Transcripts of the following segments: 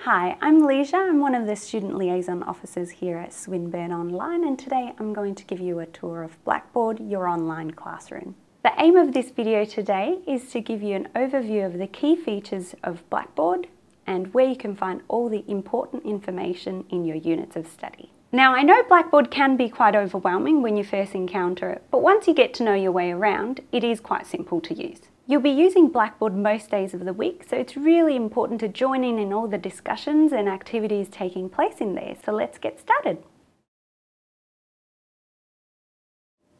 Hi, I'm Leisha. I'm one of the Student Liaison Officers here at Swinburne Online, and today I'm going to give you a tour of Blackboard, your online classroom. The aim of this video today is to give you an overview of the key features of Blackboard and where you can find all the important information in your units of study. Now, I know Blackboard can be quite overwhelming when you first encounter it, but once you get to know your way around, it is quite simple to use. You'll be using Blackboard most days of the week, so it's really important to join in all the discussions and activities taking place in there. So let's get started.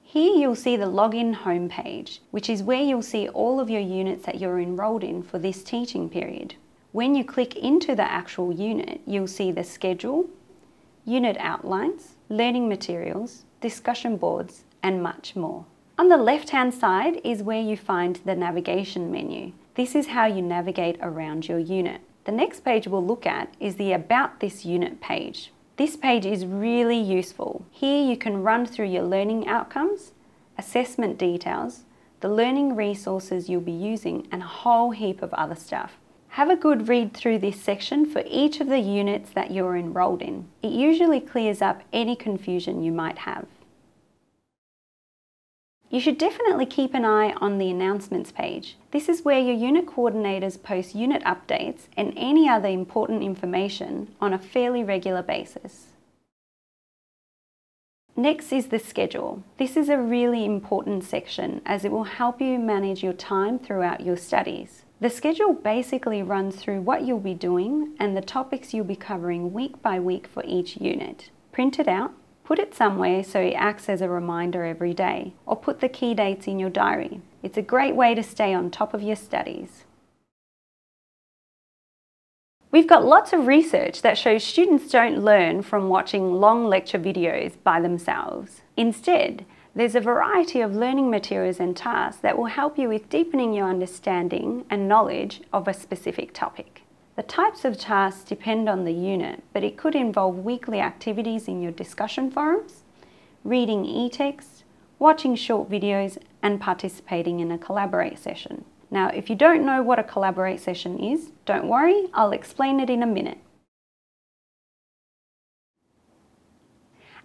Here you'll see the login homepage, which is where you'll see all of your units that you're enrolled in for this teaching period. When you click into the actual unit, you'll see the schedule, unit outlines, learning materials, discussion boards, and much more. On the left-hand side is where you find the navigation menu. This is how you navigate around your unit. The next page we'll look at is the About This Unit page. This page is really useful. Here you can run through your learning outcomes, assessment details, the learning resources you'll be using, and a whole heap of other stuff. Have a good read through this section for each of the units that you're enrolled in. It usually clears up any confusion you might have. You should definitely keep an eye on the announcements page. This is where your unit coordinators post unit updates and any other important information on a fairly regular basis. Next is the schedule. This is a really important section as it will help you manage your time throughout your studies. The schedule basically runs through what you'll be doing and the topics you'll be covering week by week for each unit. Print it out. Put it somewhere so it acts as a reminder every day, or put the key dates in your diary. It's a great way to stay on top of your studies. We've got lots of research that shows students don't learn from watching long lecture videos by themselves. Instead, there's a variety of learning materials and tasks that will help you with deepening your understanding and knowledge of a specific topic. The types of tasks depend on the unit, but it could involve weekly activities in your discussion forums, reading e-texts, watching short videos, and participating in a Collaborate session. Now, if you don't know what a Collaborate session is, don't worry, I'll explain it in a minute.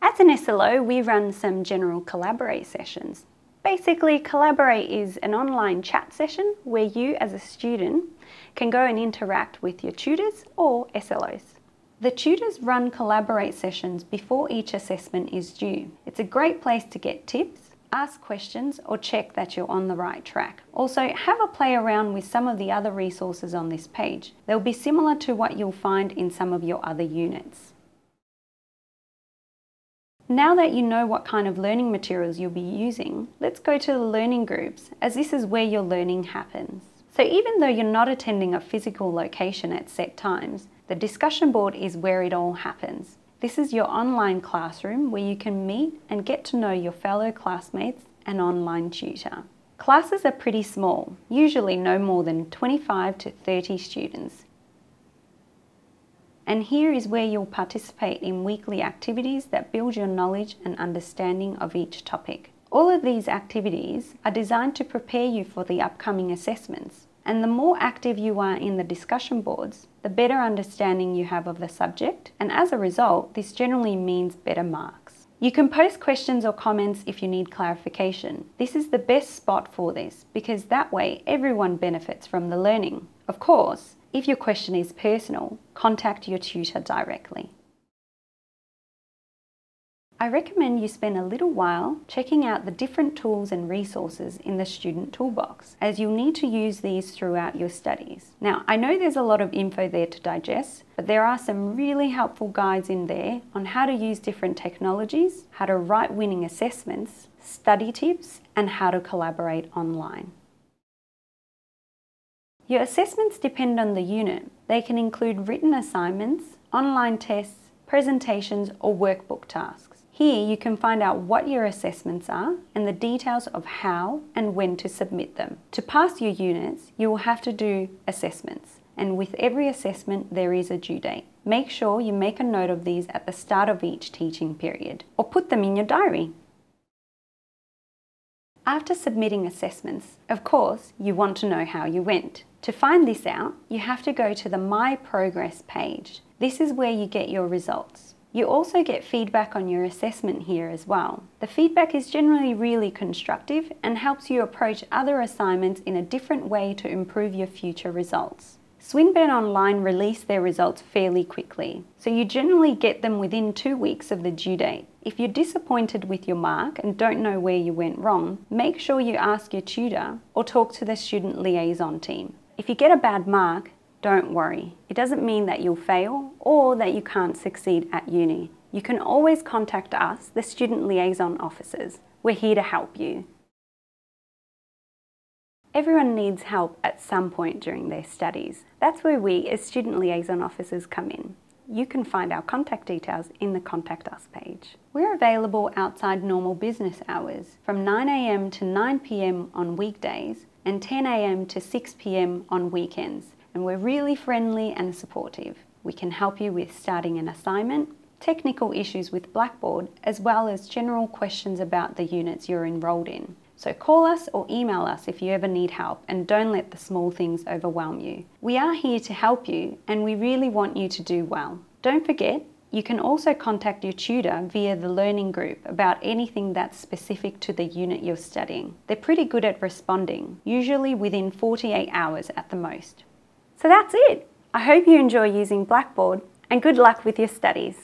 As an SLO, we run some general Collaborate sessions. Basically, Collaborate is an online chat session where you as a student can go and interact with your tutors or SLOs. The tutors run Collaborate sessions before each assessment is due. It's a great place to get tips, ask questions, or check that you're on the right track. Also, have a play around with some of the other resources on this page. They'll be similar to what you'll find in some of your other units. Now that you know what kind of learning materials you'll be using, let's go to the learning groups, as this is where your learning happens. So even though you're not attending a physical location at set times, the discussion board is where it all happens. This is your online classroom where you can meet and get to know your fellow classmates and online tutor. Classes are pretty small, usually no more than 25 to 30 students. And here is where you'll participate in weekly activities that build your knowledge and understanding of each topic. All of these activities are designed to prepare you for the upcoming assessments. And the more active you are in the discussion boards, the better understanding you have of the subject. And as a result, this generally means better marks. You can post questions or comments if you need clarification. This is the best spot for this because that way everyone benefits from the learning. Of course, if your question is personal, contact your tutor directly. I recommend you spend a little while checking out the different tools and resources in the student toolbox, as you'll need to use these throughout your studies. Now, I know there's a lot of info there to digest, but there are some really helpful guides in there on how to use different technologies, how to write winning assessments, study tips, and how to collaborate online. Your assessments depend on the unit. They can include written assignments, online tests, presentations, or workbook tasks. Here you can find out what your assessments are and the details of how and when to submit them. To pass your units, you will have to do assessments, and with every assessment there is a due date. Make sure you make a note of these at the start of each teaching period, or put them in your diary. After submitting assessments, of course, you want to know how you went. To find this out, you have to go to the My Progress page. This is where you get your results. You also get feedback on your assessment here as well. The feedback is generally really constructive and helps you approach other assignments in a different way to improve your future results. Swinburne Online release their results fairly quickly, so you generally get them within 2 weeks of the due date. If you're disappointed with your mark and don't know where you went wrong, make sure you ask your tutor or talk to the student liaison team. If you get a bad mark, don't worry. It doesn't mean that you'll fail or that you can't succeed at uni. You can always contact us, the student liaison officers. We're here to help you. Everyone needs help at some point during their studies. That's where we, as student liaison officers, come in. You can find our contact details in the Contact Us page. We're available outside normal business hours from 9 AM to 9 PM on weekdays and 10 AM to 6 PM on weekends, and we're really friendly and supportive. We can help you with starting an assignment, technical issues with Blackboard, as well as general questions about the units you're enrolled in. So call us or email us if you ever need help, and don't let the small things overwhelm you. We are here to help you and we really want you to do well. Don't forget, you can also contact your tutor via the learning group about anything that's specific to the unit you're studying. They're pretty good at responding, usually within 48 hours at the most. So that's it. I hope you enjoy using Blackboard and good luck with your studies.